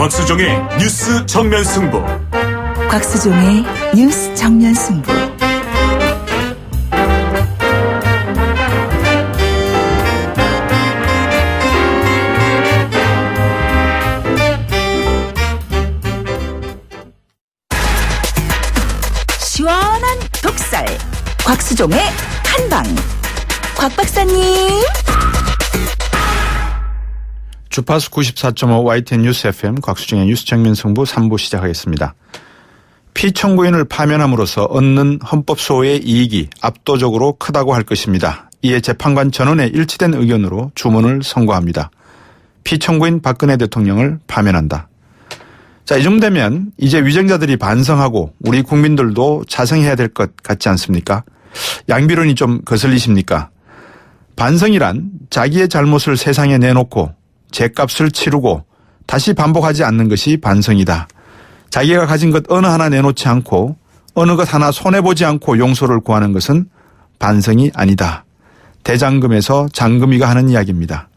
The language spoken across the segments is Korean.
곽수종의 뉴스 정면 승부. 곽수종의 뉴스 정면 승부. 시원한 독살. 곽수종의 한방. 곽 박사님. 주파수 94.5 YTN 뉴스 FM 곽수종의 뉴스 정면 승부 3부 시작하겠습니다. 피청구인을 파면함으로써 얻는 헌법 소의 이익이 압도적으로 크다고 할 것입니다. 이에 재판관 전원의 일치된 의견으로 주문을 선고합니다. 피청구인 박근혜 대통령을 파면한다. 자, 이 정도 되면 이제 위정자들이 반성하고 우리 국민들도 자성해야 될 것 같지 않습니까? 양비론이 좀 거슬리십니까? 반성이란 자기의 잘못을 세상에 내놓고 죄값을 치르고 다시 반복하지 않는 것이 반성이다. 자기가 가진 것 어느 하나 내놓지 않고 어느 것 하나 손해보지 않고 용서를 구하는 것은 반성이 아니다. 대장금에서 장금이가 하는 이야기입니다.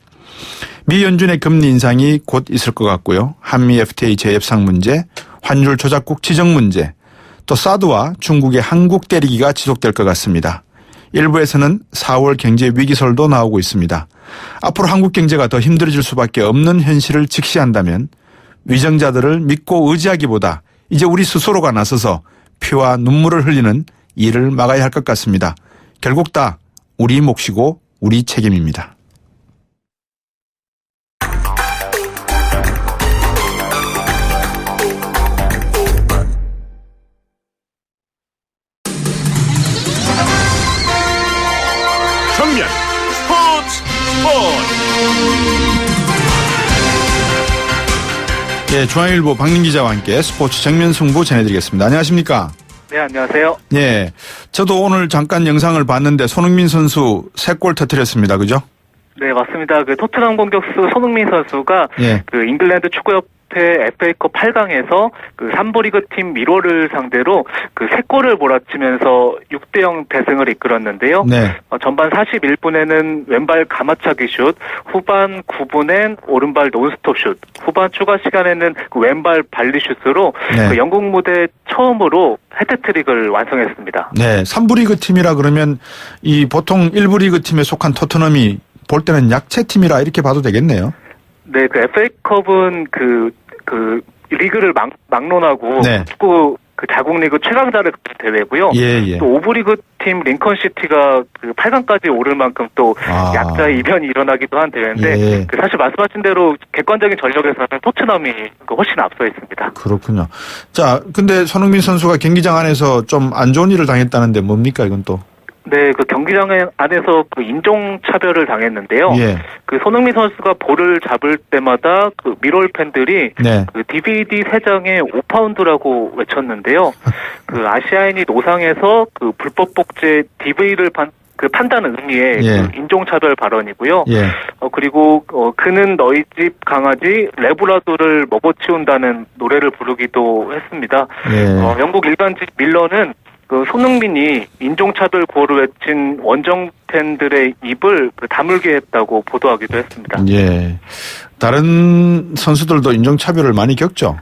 미 연준의 금리 인상이 곧 있을 것 같고요. 한미 FTA 재협상 문제, 환율 조작국 지정 문제, 또 사드와 중국의 한국 때리기가 지속될 것 같습니다. 일부에서는 4월 경제 위기설도 나오고 있습니다. 앞으로 한국 경제가 더 힘들어질 수밖에 없는 현실을 직시한다면 위정자들을 믿고 의지하기보다 이제 우리 스스로가 나서서 피와 눈물을 흘리는 일을 막아야 할 것 같습니다. 결국 다 우리 몫이고 우리 책임입니다. 정면 스포츠. 예, 중앙일보 박민 기자와 함께 스포츠 정면 승부 전해드리겠습니다. 안녕하십니까? 네, 안녕하세요. 예, 저도 오늘 잠깐 영상을 봤는데 손흥민 선수 3골 터뜨렸습니다. 그죠? 네, 맞습니다. 그 토트넘 공격수 손흥민 선수가 예. 그 잉글랜드 축구협회 FA컵 8강에서 그 3부 리그 팀 미로를 상대로 그 3골을 몰아치면서 6대0 대승을 이끌었는데요. 네. 전반 41분에는 왼발 가마차기 슛, 후반 9분엔 오른발 논스톱 슛, 후반 추가 시간에는 그 왼발 발리슛으로 네. 그 영국 무대 처음으로 해트트릭을 완성했습니다. 네, 3부 리그 팀이라 그러면 이 보통 1부 리그 팀에 속한 토트넘이 볼 때는 약체 팀이라 이렇게 봐도 되겠네요. 네, 그 FA컵은 그 리그를 막론하고 네. 축구 그 자국 리그 최강자를 대회고요. 예. 또 5부 리그 팀 링컨 시티가 그 8강까지 오를 만큼 또 약자의 이변이 일어나기도 한 대회인데 예. 그 사실 말씀하신 대로 객관적인 전력에서는 토트넘이 훨씬 앞서 있습니다. 그렇군요. 자, 근데 손흥민 선수가 경기장 안에서 좀 안 좋은 일을 당했다는데 뭡니까 이건 또? 네, 그 경기장 안에서 그 인종차별을 당했는데요. 예. 그 손흥민 선수가 볼을 잡을 때마다 그 미롤 팬들이 네. 그 DVD 3장에 5파운드라고 외쳤는데요. 그 아시아인이 노상에서 그 불법 복제 DV를 판다는 의미의 예. 그 인종차별 발언이고요. 예. 그리고 그는 너희 집 강아지 레브라도를 먹어치운다는 노래를 부르기도 했습니다. 예. 영국 일간지 밀러는 그 손흥민이 인종차별 구호를 외친 원정 팬들의 입을 다물게 했다고 보도하기도 했습니다. 예. 다른 선수들도 인종차별을 많이 겪죠?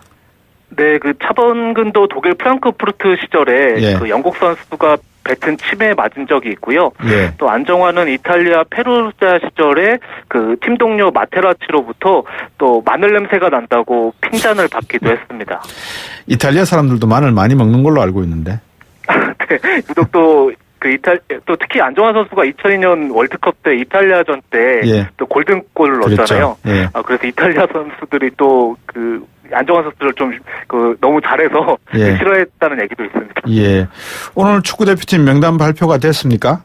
네, 그 차범근도 독일 프랑크푸르트 시절에 예. 그 영국 선수가 뱉은 침에 맞은 적이 있고요. 예. 또 안정환은 이탈리아 페루자 시절에 그 팀 동료 마테라치로부터 또 마늘 냄새가 난다고 핀잔을 받기도 했습니다. 이탈리아 사람들도 마늘 많이 먹는 걸로 알고 있는데. 네, 유독 또 특히 안정환 선수가 2002년 월드컵 때 이탈리아전 때 또 예. 골든골을 넣었잖아요. 예. 그래서 이탈리아 선수들이 또 그 안정환 선수를 좀 너무 잘해서 예. 싫어했다는 얘기도 있습니다. 예. 오늘 축구 대표팀 명단 발표가 됐습니까?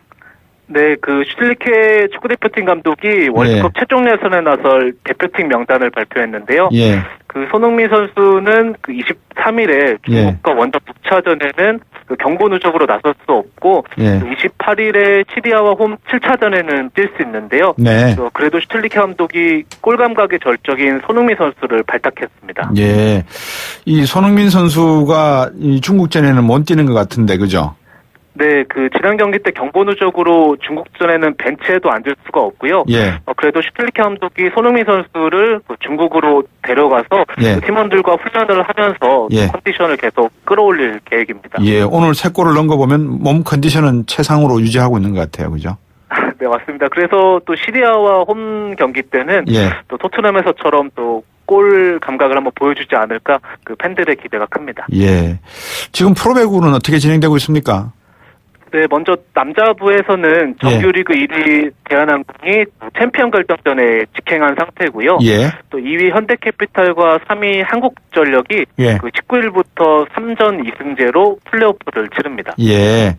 네, 그 슈틸리케 축구대표팀 감독이 월드컵 최종 예선에 나설 대표팀 명단을 발표했는데요. 예. 그 손흥민 선수는 그 23일에 중국과 원정 6차전에는 그 경고 누적으로 나설 수 없고 28일에 시리아와 홈 7차전에는 뛸 수 있는데요. 네. 그래도 슈틸리케 감독이 골 감각이 절적인 손흥민 선수를 발탁했습니다. 예. 이 손흥민 선수가 이 중국전에는 못 뛰는 것 같은데, 그죠? 네, 그 지난 경기 때 경고 누적으로 중국전에는 벤치에도 앉을 수가 없고요. 예. 그래도 슈틸리케 감독이 손흥민 선수를 중국으로 데려가서 예. 그 팀원들과 훈련을 하면서 예. 컨디션을 계속 끌어올릴 계획입니다. 예, 오늘 3골을 넣은 거 보면 몸 컨디션은 최상으로 유지하고 있는 것 같아요. 그죠? 네, 맞습니다. 그래서 또 시리아와 홈 경기 때는 예. 또 토트넘에서처럼 또 골 감각을 한번 보여주지 않을까 그 팬들의 기대가 큽니다. 예. 지금 프로배구는 어떻게 진행되고 있습니까? 네, 먼저 남자부에서는 정규리그 1위 대한항공이 챔피언 결정전에 직행한 상태고요. 예. 또 2위 현대캐피탈과 3위 한국전력이 예. 그 19일부터 3전 2승제로 플레이오프를 치릅니다. 예.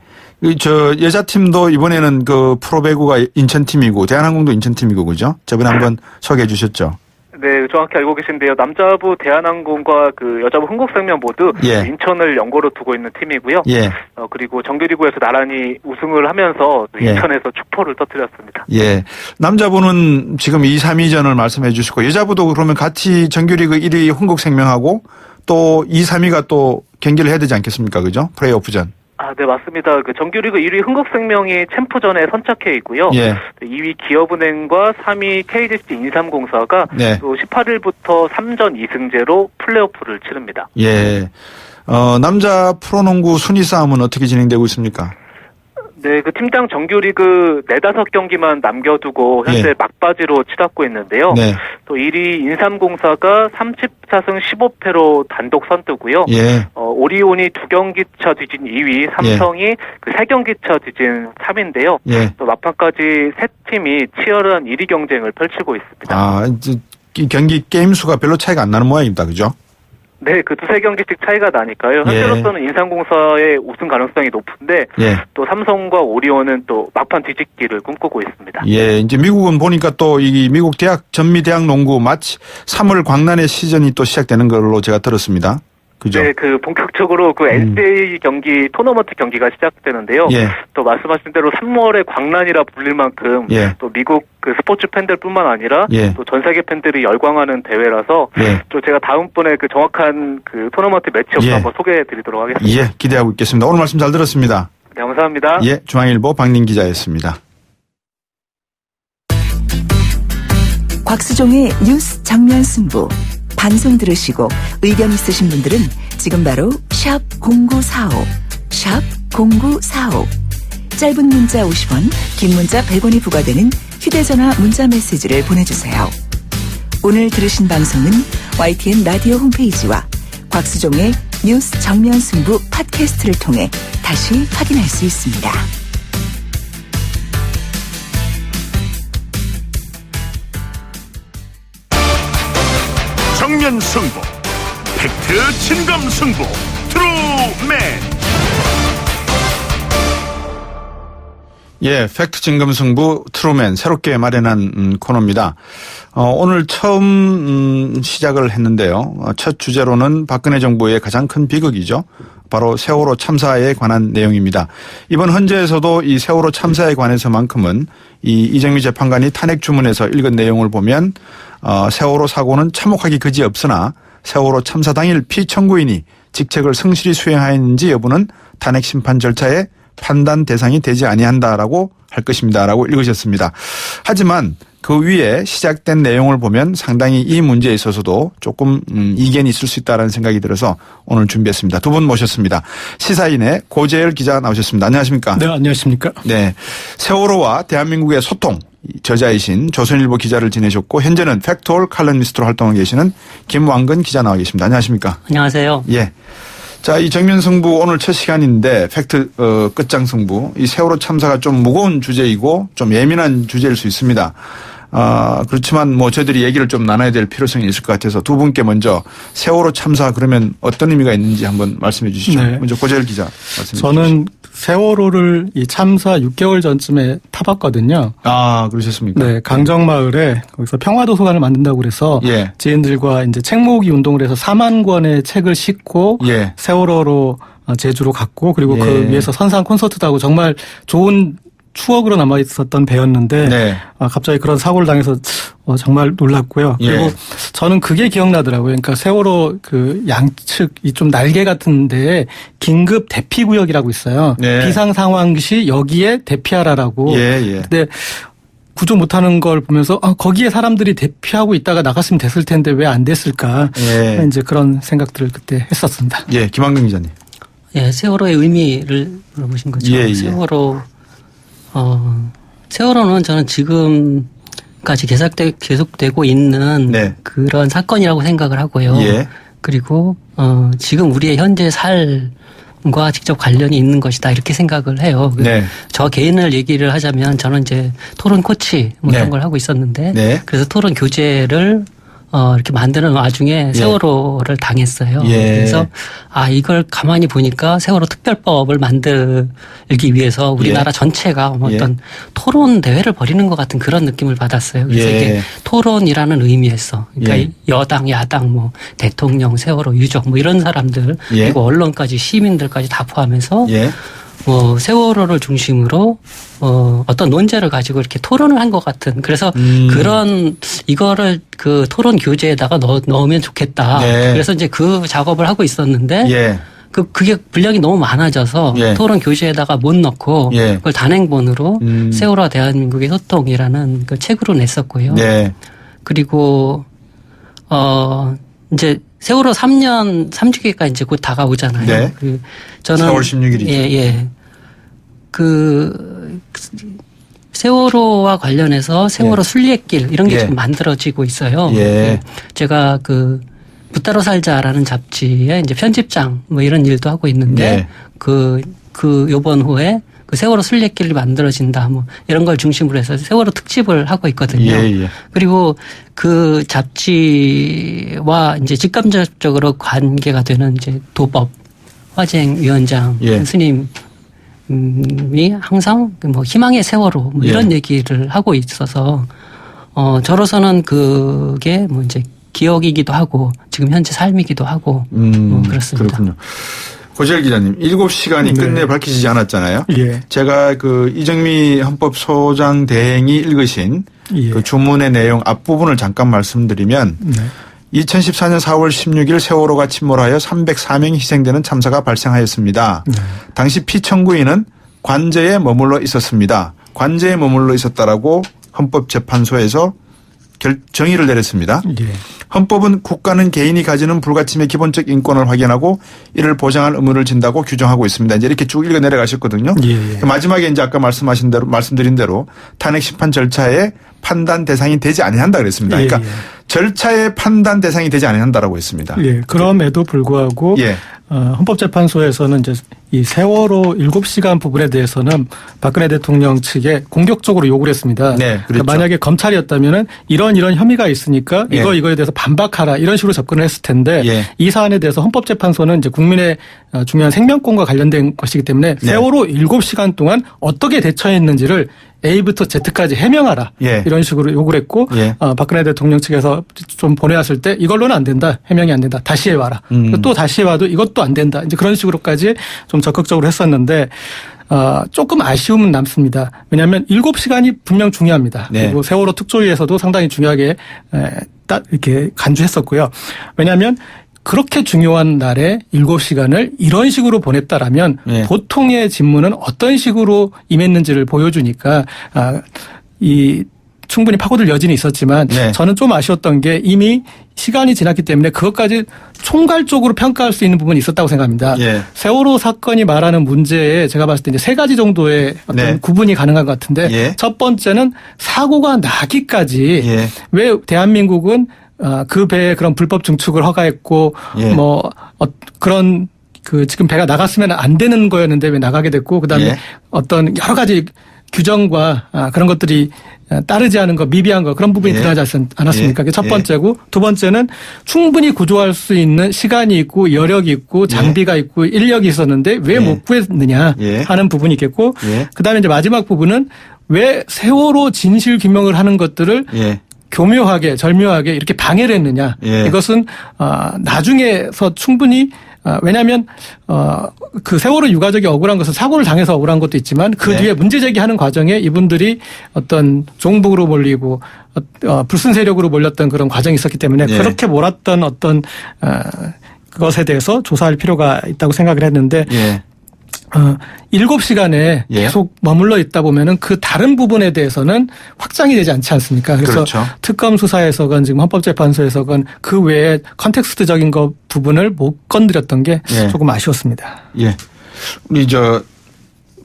저 여자팀도 이번에는 그 프로배구가 인천팀이고 대한항공도 인천팀이고 그죠? 저번에 한번 소개해 주셨죠. 네, 정확히 알고 계신데요. 남자부 대한항공과 그 여자부 흥국생명 모두 예. 인천을 연고로 두고 있는 팀이고요. 예. 그리고 정규리그에서 나란히 우승을 하면서 또 예. 인천에서 축포를 터뜨렸습니다. 예. 남자부는 지금 2, 3위전을 말씀해 주시고 여자부도 그러면 같이 정규리그 1위 흥국생명하고 또 2, 3위가 또 경기를 해야 되지 않겠습니까? 그죠? 플레이오프전. 아, 네, 맞습니다. 그 정규리그 1위 흥국생명이 챔프전에 선착해 있고요. 예. 2위 기업은행과 3위 KGC 인삼공사가 네. 또 18일부터 3전 2승제로 플레이오프를 치릅니다. 예. 남자 프로농구 순위 싸움은 어떻게 진행되고 있습니까? 네, 그 팀당 정규리그 4-5경기만 남겨두고 현재 예. 막바지로 치닫고 있는데요. 네. 또 1위 인삼공사가 34승 15패로 단독 선두고요. 예. 오리온이 2경기 차 뒤진 2위, 삼성이 그 3경기 차 뒤진 3위인데요. 예. 또 막판까지 세 팀이 치열한 1위 경쟁을 펼치고 있습니다. 아, 이제 이 경기 게임 수가 별로 차이가 안 나는 모양입니다. 그죠? 네, 그 2-3경기씩 차이가 나니까요. 현재로서는 인삼공사의 우승 가능성이 높은데 예. 또 삼성과 오리온은 또 막판 뒤집기를 꿈꾸고 있습니다. 예, 이제 미국은 보니까 또 이 미국 전미대학 농구 마치 3월 광란의 시즌이 또 시작되는 걸로 제가 들었습니다. 그죠? 네, 그 본격적으로 그 NCAA 경기 토너먼트 경기가 시작되는데요. 예. 또 말씀하신 대로 3월에 광란이라 불릴 만큼 예. 또 미국 그 스포츠 팬들뿐만 아니라 예. 또 전 세계 팬들이 열광하는 대회라서 예. 또 제가 다음번에 그 정확한 그 토너먼트 매치업 예. 한번 소개해드리도록 하겠습니다. 예, 기대하고 있겠습니다. 오늘 말씀 잘 들었습니다. 네, 감사합니다. 예, 중앙일보 박민 기자였습니다. 곽수종의 뉴스 정면 승부. 방송 들으시고 의견 있으신 분들은 지금 바로 샵 0945, 샵 0945. 짧은 문자 50원, 긴 문자 100원이 부과되는 휴대전화 문자 메시지를 보내주세요. 오늘 들으신 방송은 YTN 라디오 홈페이지와 곽수종의 뉴스 정면 승부 팟캐스트를 통해 다시 확인할 수 있습니다. 정면 승부, 팩트 진감 승부, 트루맨. 예, 팩트 진검 승부 트루맨 새롭게 마련한 코너입니다. 오늘 처음 시작을 했는데요. 첫 주제로는 박근혜 정부의 가장 큰 비극이죠. 바로 세월호 참사에 관한 내용입니다. 이번 헌재에서도 이 세월호 참사에 관해서만큼은 이 이정미 재판관이 탄핵 주문에서 읽은 내용을 보면 세월호 사고는 참혹하기 그지없으나 세월호 참사 당일 피청구인이 직책을 성실히 수행하였는지 여부는 탄핵 심판 절차에 판단 대상이 되지 아니한다라고 할 것입니다라고 읽으셨습니다. 하지만 그 위에 시작된 내용을 보면 상당히 이 문제에 있어서도 조금 이견이 있을 수 있다는 생각이 들어서 오늘 준비했습니다. 두 분 모셨습니다. 시사인의 고재열 기자 나오셨습니다. 안녕하십니까? 네, 안녕하십니까? 네, 세월호와 대한민국의 소통 저자이신 조선일보 기자를 지내셨고 현재는 팩트홀 칼럼니스트로 활동하고 계시는 김왕근 기자 나와 계십니다. 안녕하십니까? 안녕하세요. 예. 자, 이 정면 승부 오늘 첫 시간인데 팩트 끝장 승부. 이 세월호 참사가 좀 무거운 주제이고 좀 예민한 주제일 수 있습니다. 그렇지만 뭐 저희들이 얘기를 좀 나눠야 될 필요성이 있을 것 같아서 두 분께 먼저 세월호 참사 그러면 어떤 의미가 있는지 한번 말씀해 주시죠. 네. 먼저 고재열 기자 말씀해 주시죠. 저는 세월호를 이 참사 6개월 전쯤에 타봤거든요. 아, 그러셨습니까? 네, 강정마을에 거기서 평화도서관을 만든다고 그래서 예. 지인들과 이제 책 모으기 운동을 해서 4만 권의 책을 싣고 예. 세월호로 제주로 갔고 그리고 예. 그 위에서 선상 콘서트도 하고 정말 좋은 추억으로 남아 있었던 배였는데 네. 갑자기 그런 사고를 당해서 정말 놀랐고요. 예. 그리고 저는 그게 기억나더라고요. 그러니까 세월호 그 양측 이 좀 날개 같은 데에 긴급 대피 구역이라고 있어요. 네. 비상 상황 시 여기에 대피하라라고. 예, 예. 근데 구조 못하는 걸 보면서 거기에 사람들이 대피하고 있다가 나갔으면 됐을 텐데 왜 안 됐을까? 예. 이제 그런 생각들을 그때 했었습니다. 예, 김한경 기자님. 예, 세월호의 의미를 물어보신 거죠. 예, 예. 세월호는 저는 지금까지 계속되고 있는 네. 그런 사건이라고 생각을 하고요. 예. 그리고 지금 우리의 현재 삶과 직접 관련이 있는 것이다 이렇게 생각을 해요. 네. 저 개인을 얘기를 하자면 저는 이제 토론 코치 뭐 이런 네. 걸 하고 있었는데 네. 그래서 토론 교재를 이렇게 만드는 와중에 세월호를 당했어요. 예. 그래서 이걸 가만히 보니까 세월호 특별법을 만들기 위해서 우리나라 예. 전체가 어떤 토론 대회를 벌이는 것 같은 그런 느낌을 받았어요. 그래서 예. 이게 토론이라는 의미에서 그러니까 예. 여당, 야당, 뭐 대통령, 세월호 유족 뭐 이런 사람들 예. 그리고 언론까지 시민들까지 다 포함해서 예. 세월호를 중심으로 어떤 논제를 가지고 이렇게 토론을 한 것 같은 그래서 이거를 그 토론 교재에다가 넣으면 좋겠다. 네. 그래서 이제 그 작업을 하고 있었는데 예. 그게 분량이 너무 많아져서 예. 토론 교재에다가 못 넣고 예. 그걸 단행본으로 세월호와 대한민국의 소통이라는 그 책으로 냈었고요. 네. 그리고 이제 세월호 3년 3주기가 이제 곧 다가오잖아요. 네. 저는 4월 16일이죠. 예. 세월호와 관련해서 세월호 순례길 이런 게 예. 지금 만들어지고 있어요. 예. 제가 붙따로 살자라는 잡지에 이제 편집장 뭐 이런 일도 하고 있는데 예. 요번 후에 세월호 순례길이 만들어진다 뭐 이런 걸 중심으로 해서 세월호 특집을 하고 있거든요. 예. 그리고 그 잡지와 이제 직간접적으로 관계가 되는 이제 도법 화쟁위원장 예. 스님이 항상 뭐 희망의 세월호 뭐 이런 얘기를 하고 있어서 저로서는 그게 뭐 이제 기억이기도 하고 지금 현재 삶이기도 하고 그렇습니다. 그렇군요. 고재열 기자님, 7시간이 끝내 밝혀지지 않았잖아요. 예. 제가 이정미 헌법소장 대행이 읽으신 예. 그 주문의 내용 앞부분을 잠깐 말씀드리면 2014년 4월 16일 세월호가 침몰하여 304명이 희생되는 참사가 발생하였습니다. 당시 피청구인은 관저에 머물러 있었습니다. 관저에 머물러 있었다라고 헌법재판소에서 정의를 내렸습니다. 예. 헌법은 국가는 개인이 가지는 불가침의 기본적 인권을 확인하고 이를 보장할 의무를 진다고 규정하고 있습니다. 이제 이렇게 쭉 읽어 내려가셨거든요. 예. 마지막에 이제 아까 말씀드린 대로 탄핵 심판 절차에 판단 대상이 되지 아니한다 그랬습니다. 그러니까 절차의 판단 대상이 되지 아니한다라고 했습니다. 예. 그럼에도 불구하고 헌법재판소에서는 이제 이 세월호 7시간 부분에 대해서는 박근혜 대통령 측에 공격적으로 요구를 했습니다. 네, 그렇죠. 그러니까 만약에 검찰이었다면은 이런 혐의가 있으니까 이거에 대해서 반박하라 이런 식으로 접근을 했을 텐데 이 사안에 대해서 헌법재판소는 이제 국민의 중요한 생명권과 관련된 것이기 때문에 세월호 7시간 동안 어떻게 대처했는지를 A부터 Z까지 해명하라. 이런 식으로 요구를 했고 박근혜 대통령 측에서 좀 보내왔을 때 이걸로는 안 된다. 해명이 안 된다. 다시 해와라. 또 다시 해와도 이것도 안 된다. 이제 그런 식으로까지 좀 적극적으로 했었는데 조금 아쉬움은 남습니다. 왜냐하면 7시간이 분명 중요합니다. 그리고 세월호 특조위에서도 상당히 중요하게 이렇게 간주했었고요. 왜냐하면 그렇게 중요한 날에 7시간을 이런 식으로 보냈다라면 보통의 직무는 어떤 식으로 임했는지를 보여주니까 충분히 파고들 여지는 있었지만 저는 좀 아쉬웠던 게 이미 시간이 지났기 때문에 그것까지 총괄적으로 평가할 수 있는 부분이 있었다고 생각합니다. 세월호 사건이 말하는 문제에 제가 봤을 때 이제 3가지 정도의 어떤 구분이 가능한 것 같은데 첫 번째는 사고가 나기까지 왜 대한민국은 그 배에 그런 불법 증축을 허가했고 그런 지금 배가 나갔으면 안 되는 거였는데 왜 나가게 됐고 그다음에 어떤 여러 가지 규정과 그런 것들이 따르지 않은 거, 미비한 거 그런 부분이 드러나지 않았습니까? 그게 첫 번째고 두 번째는 충분히 구조할 수 있는 시간이 있고 여력이 있고 장비가 있고 인력이 있었는데 왜 못 구했느냐 하는 부분이 있겠고 그다음에 이제 마지막 부분은 왜 세월호 진실 규명을 하는 것들을 교묘하게 절묘하게 이렇게 방해를 했느냐. 이것은 나중에서 충분히 왜냐하면 그 세월호 유가족이 억울한 것은 사고를 당해서 억울한 것도 있지만 그 뒤에 문제 제기하는 과정에 이분들이 어떤 종북으로 몰리고 불순 세력으로 몰렸던 그런 과정이 있었기 때문에 그렇게 몰았던 어떤 것에 대해서 조사할 필요가 있다고 생각을 했는데 7시간에 계속 머물러 있다 보면은 그 다른 부분에 대해서는 확장이 되지 않지 않습니까? 그래서 그렇죠. 특검 수사에서건 지금 헌법재판소에서건 그 외에 컨텍스트적인 거 부분을 못 건드렸던 게 조금 아쉬웠습니다. 예. 우리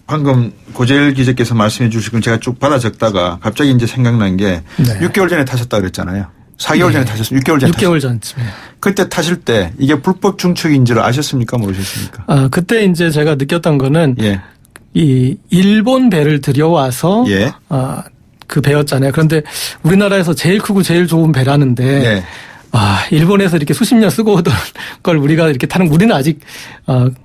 방금 고재일 기자께서 말씀해 주시고 제가 쭉 받아 적다가 갑자기 이제 생각난 게 6개월 전에 타셨다 그랬잖아요. 4개월 전에 타셨어요. 6개월 전에 6개월 전쯤에. 그때 타실 때 이게 불법 중축인 줄 아셨습니까? 모르셨습니까? 그때 이제 제가 느꼈던 거는 이 일본 배를 들여와서 그 배였잖아요. 그런데 우리나라에서 제일 크고 제일 좋은 배라는데 일본에서 이렇게 수십 년 쓰고 오던 걸 우리가 이렇게 타는, 우리는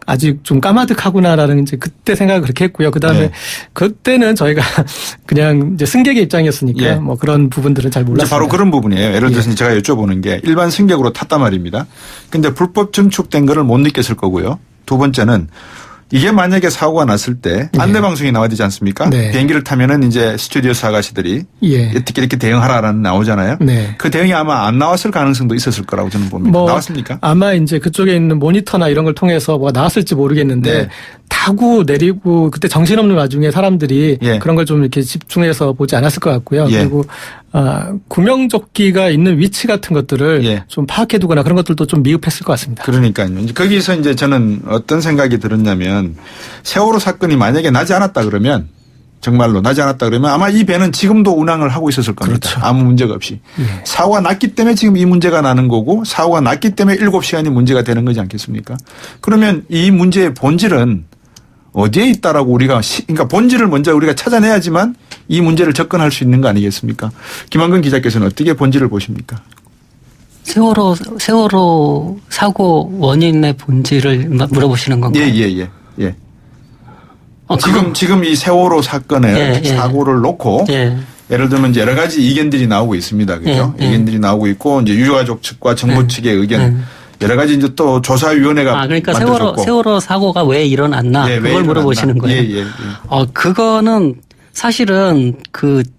아직 좀 까마득하구나라는 이제 그때 생각을 그렇게 했고요. 그 다음에 그때는 저희가 그냥 이제 승객의 입장이었으니까 뭐 그런 부분들은 잘 몰랐어요. 바로 그런 부분이에요. 예를 들어서 제가 여쭤보는 게 일반 승객으로 탔단 말입니다. 근데 불법 증축된 거를 못 느꼈을 거고요. 두 번째는 이게 만약에 사고가 났을 때 안내방송이 나와야 되지 않습니까? 비행기를 타면은 이제 스튜디오스 아가씨들이 어떻게 이렇게 대응하라라는 나오잖아요. 그 대응이 아마 안 나왔을 가능성도 있었을 거라고 저는 봅니다. 나왔습니까? 아마 이제 그쪽에 있는 모니터나 이런 걸 통해서 뭐가 나왔을지 모르겠는데 타고 내리고 그때 정신없는 와중에 사람들이 그런 걸 좀 이렇게 집중해서 보지 않았을 것 같고요. 그리고 구명조끼가 있는 위치 같은 것들을 좀 파악해두거나 그런 것들도 좀 미흡했을 것 같습니다. 그러니까요. 거기서 이제 저는 어떤 생각이 들었냐면 세월호 사건이 만약에 나지 않았다 그러면 정말로 나지 않았다 그러면 아마 이 배는 지금도 운항을 하고 있었을 겁니다. 그렇죠. 아무 문제가 없이. 사고가 났기 때문에 지금 이 문제가 나는 거고 사고가 났기 때문에 7시간이 문제가 되는 거지 않겠습니까? 그러면 이 문제의 본질은 어디에 있다라고 그러니까 본질을 먼저 우리가 찾아내야지만 이 문제를 접근할 수 있는 거 아니겠습니까? 김한근 기자께서는 어떻게 본질을 보십니까? 세월호 사고 원인의 본질을 물어보시는 건가요? 예. 지금 이 세월호 사건의 사고를 놓고 예를 들면 이제 여러 가지 이견들이 나오고 있습니다. 그죠? 이견들이 나오고 있고 이제 유가족 측과 정부 측의 의견 여러 가지 이제 또 조사위원회가 그러니까 세월호 사고가 왜 일어났나 그걸 물어보시는 거예요. 그거는 사실은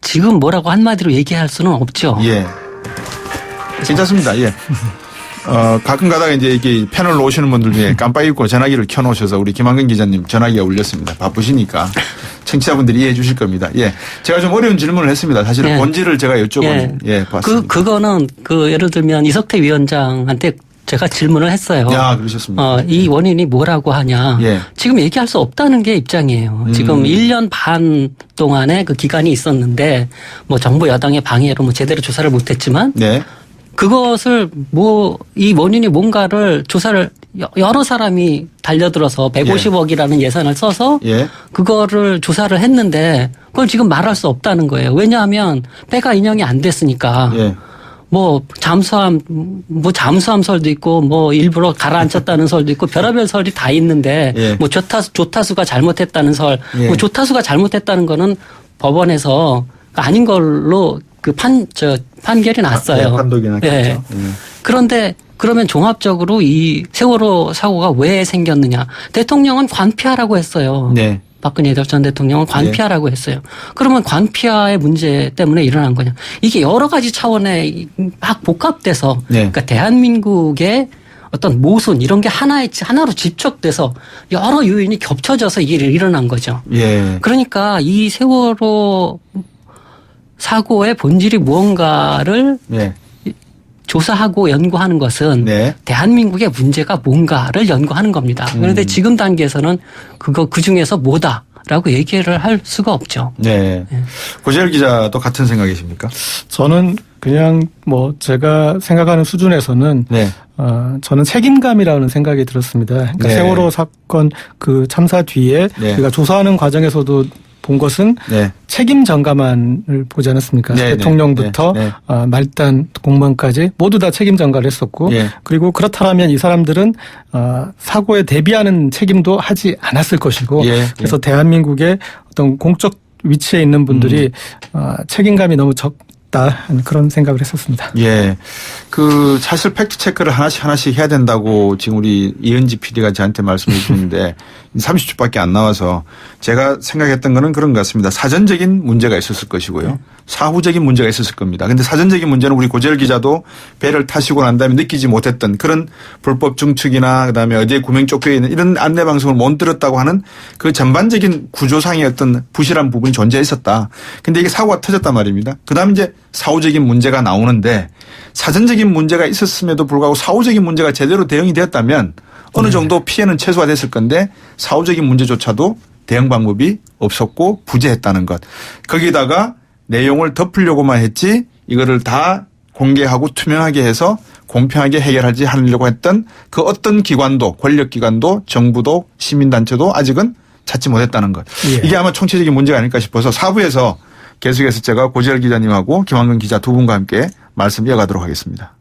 지금 뭐라고 한마디로 얘기할 수는 없죠. 괜찮습니다. 가끔 가다가 이제 이렇게 패널로 오시는 분들 중에 깜빡 잊고 전화기를 켜놓으셔서 우리 김한근 기자님 전화기가 울렸습니다. 바쁘시니까 청취자분들이 이해해 주실 겁니다. 제가 좀 어려운 질문을 했습니다. 사실은 본질을 제가 여쭤본 봤습니다. 그거는 예를 들면 이석태 위원장한테 제가 질문을 했어요. 그러셨습니까? 이 원인이 뭐라고 하냐. 지금 얘기할 수 없다는 게 입장이에요. 지금 1년 반 동안의 그 기간이 있었는데 뭐 정부 여당의 방해로 제대로 조사를 못했지만 그것을 이 원인이 뭔가를 조사를 여러 사람이 달려들어서 150억이라는 예산을 써서 그거를 조사를 했는데 그걸 지금 말할 수 없다는 거예요. 왜냐하면 배가 인용이 안 됐으니까. 잠수함 설도 있고 일부러 가라앉혔다는 설도 있고 별의별 설이 다 있는데 조타수가 잘못했다는 설, 조타수가 잘못했다는 거는 법원에서 아닌 걸로 판결이 났어요. 판독이 났겠죠. 그런데 그러면 종합적으로 이 세월호 사고가 왜 생겼느냐? 대통령은 관피하라고 했어요. 박근혜 전 대통령은 관피하라고 했어요. 그러면 관피하의 문제 때문에 일어난 거냐. 이게 여러 가지 차원의 막 복합돼서 그러니까 대한민국의 어떤 모순 이런 게 하나로 집적돼서 여러 요인이 겹쳐져서 이게 일어난 거죠. 그러니까 이 세월호 사고의 본질이 무언가를 조사하고 연구하는 것은 대한민국의 문제가 뭔가를 연구하는 겁니다. 그런데 지금 단계에서는 그 중에서 뭐다라고 얘기를 할 수가 없죠. 고재일 기자도 같은 생각이십니까? 저는 그냥 제가 생각하는 수준에서는 저는 책임감이라는 생각이 들었습니다. 그러니까 세월호 사건 그 참사 뒤에 우리가 조사하는 과정에서도 본 것은 책임 전가만을 보지 않았습니까? 대통령부터 말단 공무원까지 모두 다 책임 전가를 했었고 그리고 그렇다면 이 사람들은 사고에 대비하는 책임도 하지 않았을 것이고 그래서 대한민국의 어떤 공적 위치에 있는 분들이 책임감이 너무 적다 하는 그런 생각을 했었습니다. 사실 팩트 체크를 하나씩 해야 된다고 지금 우리 이은지 PD가 저한테 말씀해 주는데 30초밖에 안 나와서 제가 생각했던 거는 그런 것 같습니다. 사전적인 문제가 있었을 것이고요. 사후적인 문제가 있었을 겁니다. 근데 사전적인 문제는 우리 고재열 기자도 배를 타시고 난 다음에 느끼지 못했던 그런 불법 증축이나 그다음에 어디에 구명 쫓겨 있는 이런 안내 방송을 못 들었다고 하는 그 전반적인 구조상의 어떤 부실한 부분이 존재했었다. 근데 이게 사고가 터졌단 말입니다. 그다음에 이제 사후적인 문제가 나오는데 사전적인 문제가 있었음에도 불구하고 사후적인 문제가 제대로 대응이 되었다면 어느 정도 피해는 최소화 됐을 건데 사후적인 문제조차도 대응 방법이 없었고 부재했다는 것. 거기다가 내용을 덮으려고만 했지 이거를 다 공개하고 투명하게 해서 공평하게 해결하지 하려고 했던 그 어떤 기관도 권력기관도 정부도 시민단체도 아직은 찾지 못했다는 것. 예. 이게 아마 총체적인 문제가 아닐까 싶어서 4부에서 계속해서 제가 고재열 기자님하고 김한근 기자 두 분과 함께 말씀 이어가도록 하겠습니다.